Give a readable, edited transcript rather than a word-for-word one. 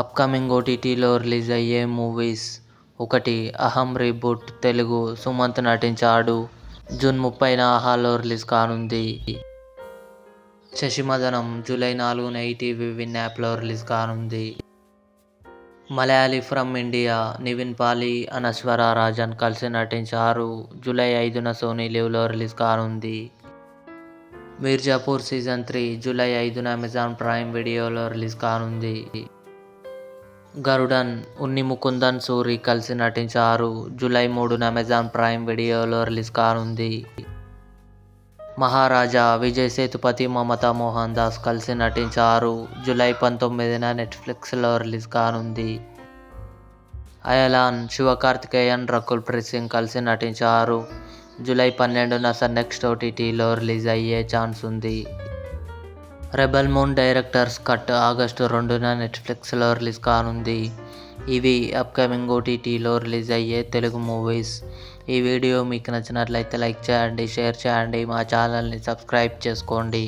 Upcoming ఓటీటీలో release అయ్యే movies 1. అహం రీబూట్ తెలుగు సుమంత్ నటించాడు. జూన్ 30న ఆహాలో రిలీజ్ కానుంది. శశిమదనం జూలై 4న ఈటీవీ విన్ యాప్లో రిలీజ్ కానుంది. మలయాళీ ఫ్రమ్ ఇండియా నివిన్ పాలి, అనస్వర రాజన్ కలిసి నటించారు. జూలై 5న సోనీ లివ్లో రిలీజ్ కానుంది. మీర్జాపూర్ సీజన్ 3 జూలై 5న అమెజాన్ ప్రైమ్ వీడియోలో రిలీజ్ కానుంది. గరుడన్ ఉన్ని ముకుందన్ సూరి కలిసి నటించారు. జూలై 3న అమెజాన్ ప్రైమ్ వీడియోలో రిలీజ్ కానుంది. మహారాజా విజయ్ సేతుపతి, మమతా మోహన్ దాస్ కలిసి నటించారు. జూలై 19న నెట్ఫ్లిక్స్లో రిలీజ్ కానుంది. అయలాన్ శివకార్తికేయన్, రకుల్ ప్రీత్ సింగ్ కలిసి నటించారు. జూలై 12న సన్ నెక్స్ట్ ఓటీటీలో రిలీజ్ అయ్యే ఛాన్స్ ఉంది. Rebel moon director's cut August 2న నెట్ఫ్లిక్స్లో రిలీజ్ కానుంది. ఇవి అప్కమింగ్ ఓటీటీలో రిలీజ్ అయ్యే తెలుగు మూవీస్. ఈ వీడియో మీకు నచ్చినట్లయితే లైక్ చేయండి, షేర్ చేయండి, మా ఛానల్ని సబ్స్క్రైబ్ చేసుకోండి.